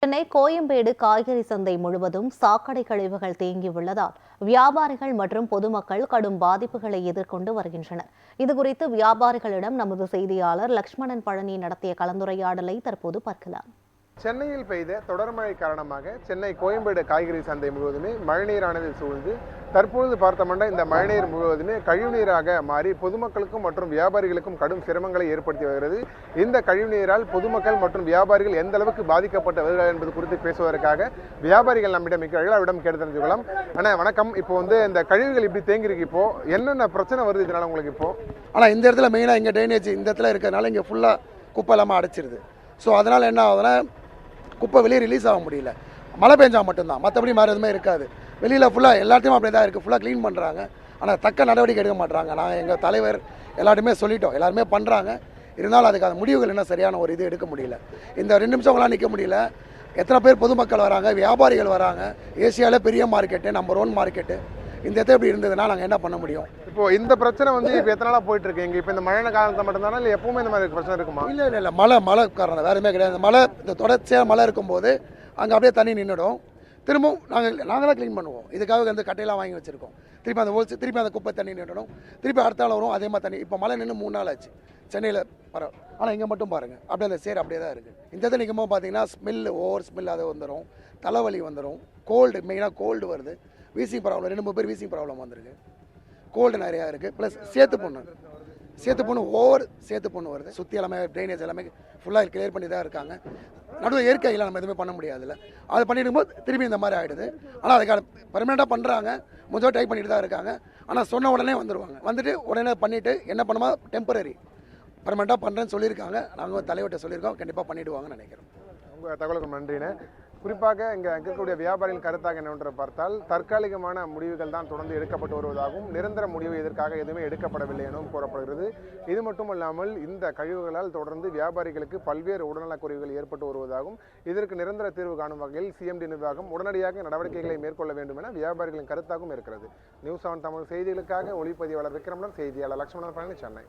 சென்னை கோயம்பேடு காய்கறி சந்தை முழுவதும் சாக்கடை கழிவுகள் தேங்கியுள்ளதால் வியாபாரிகள் மற்றும் பொதுமக்கள் கடும் பாதிப்புகளை எதிர்கொண்டு வருகின்றனர். இதுகுறித்து வியாபாரிகளிடம் நமது செய்தியாளர் லக்ஷ்மணன் பழனி நடத்திய கலந்துரையாடலை தற்போது பார்க்கலாம். சென்னையில் பெய்த தொடர் மழை காரணமாக சென்னை கோயம்பேடு காய்கறி சந்தை முழுவதுமே மழைநீரானது சூழ்ந்து தற்பொழுது பார்த்தோம்னா இந்த மழைநீர் முழுவதுமே கழிவுநீராக மாறி பொதுமக்களுக்கும் மற்றும் வியாபாரிகளுக்கும் கடும் சிரமங்களை ஏற்படுத்தி வருகிறது. இந்த கழிவுநீரால் பொதுமக்கள் மற்றும் வியாபாரிகள் எந்த அளவுக்கு பாதிக்கப்பட்டு வருகிறார்கள் என்பது குறித்து பேசுவதற்காக வியாபாரிகள் நம்மிடம் அவரிடம் கேட்டு தெரிஞ்சுக்கலாம். ஆனால் வணக்கம், இப்போ இந்த கழிவுகள் இப்படி தேங்கிருக்கு, இப்போ என்னென்ன பிரச்சனை வருது இதனால உங்களுக்கு? இப்போ ஆனால் இந்த இடத்துல மெயினாக இங்கே ட்ரைனேஜ் இந்த இடத்துல இருக்கிறதுனால இங்கே ஃபுல்லாக குப்பை இல்லாமல் அடைச்சிருது. ஸோ அதனால் என்ன ஆகுதுன்னா குப்பை வெளியே ரிலீஸ் ஆக முடியல. மழை பெஞ்சால் மட்டும்தான், மற்றபடி மாறு எதுவுமே இருக்காது. வெளியில் ஃபுல்லாக எல்லாத்தையும் அப்படியே தான் இருக்குது, ஃபுல்லாக க்ளீன் பண்ணுறாங்க. ஆனால் தக்க நடவடிக்கை எடுக்க மாட்டுறாங்க. நாங்கள் எங்கள் தலைவர் எல்லாருமே சொல்லிட்டோம், எல்லாருமே பண்ணுறாங்க. இருந்தாலும் அதுக்கான முடிவுகள் என்ன சரியான ஒரு இது எடுக்க முடியல. இந்த 2 நிமிஷம்லாம் நிற்க முடியல. எத்தனை பேர் பொதுமக்கள் வராங்க, வியாபாரிகள் வராங்க. ஏசியாவில் பெரிய மார்க்கெட்டு, நம்பர் 1 மார்க்கெட்டு. இந்த இடத்துல இப்படி இருந்ததுன்னா நாங்கள் என்ன பண்ண முடியும்? இப்போ இந்த பிரச்சனை இப்போ எத்தனை நாளாக போயிட்டு இருக்கு? இப்போ இந்த மழை காலத்தை மட்டும்தானா இல்லை எப்பவுமே இந்த மாதிரி பிரச்சனை இருக்குமா? இல்லை மழை காரணம் வேறு எதுவுமே கிடையாது. மழை இந்த தொடர்ச்சியாக மழை இருக்கும்போது அங்கே அப்படியே தண்ணி நின்றுடும். திரும்பவும் நாங்கள் தான் க்ளீன் பண்ணுவோம். இதுக்காக கட்டையெல்லாம் வாங்கி வச்சுருக்கோம். திருப்பி அந்த குப்பை தண்ணி நின்றுடும். திருப்பி அடுத்த நாள் வரும், அதே மாதிரி தண்ணி. இப்போ மழை நின்று 3 நாள் ஆச்சு சென்னையில். பரவாயில்ல. ஆனால் இங்கே மட்டும் பாருங்கள், அப்படியே அந்த சேர் அப்படியே தான் இருக்குது. இந்த இடத்துல நிற்கும்போது பார்த்தீங்கன்னா ஓவர் ஸ்மெல் அது வந்துடும், தலைவலி வந்துடும், கோல்டு, மெயினாக கோல்டு வருது, வீசிங் ப்ராப்ளம். 2-3 பேர் வீசிங் ப்ராப்ளம் வந்திருக்கு. கோல்டு நிறையா இருக்குது. ப்ளஸ் சேத்து பொண்ணு வருது. சுற்றி எல்லாமே ட்ரைனேஜ் எல்லாமே ஃபுல்லாக கிளியர் பண்ணி தான் இருக்காங்க. நடுவில் இயற்கையில் நம்ம எதுவுமே பண்ண முடியாதுல்ல. அது பண்ணிடும்போது திருப்பி இந்த மாதிரி ஆகிடுது. ஆனால் அதுக்கான பர்மனெண்ட்டாக பண்ணுறாங்க, முதல்ல ட்ரை பண்ணிட்டு தான் இருக்காங்க. ஆனால் சொன்ன உடனே வந்துட்டு உடனே பண்ணிவிட்டு என்ன பண்ணுமா, டெம்பரரி பர்மனெண்ட்டாக பண்ணுறேன்னு சொல்லியிருக்காங்க. நாங்கள் தலைவர்கிட்ட சொல்லியிருக்கோம், கண்டிப்பாக பண்ணிவிடுவாங்கன்னு நினைக்கிறோம். உங்கள் தகவலுக்கு நன்றிண்ணே. குறிப்பாக இங்கே இருக்கக்கூடிய வியாபாரிகள் கருத்தாக என்னவென்று பார்த்தால் தற்காலிகமான முடிவுகள் தான் தொடர்ந்து எடுக்கப்பட்டு வருவதாகவும் நிரந்தர முடிவு இதற்காக எதுவுமே எடுக்கப்படவில்லை எனவும் கூறப்படுகிறது. இது மட்டுமல்லாமல் இந்த கழிவுகளால் தொடர்ந்து வியாபாரிகளுக்கு பல்வேறு உடல்நலக்குறைவுகள் ஏற்பட்டு வருவதாகவும் இதற்கு நிரந்தர தீர்வு காணும் வகையில் சிஎம்டி நிர்வாகம் உடனடியாக நடவடிக்கைகளை மேற்கொள்ள வேண்டும் என வியாபாரிகளின் கருத்தாகவும் இருக்கிறது. நியூஸ் 7 தமிழ் செய்திகளுக்காக ஒளிப்பதிவாளர் விக்ரமன், செய்தியாளர் லக்ஷ்மணன் பழனி, சென்னை.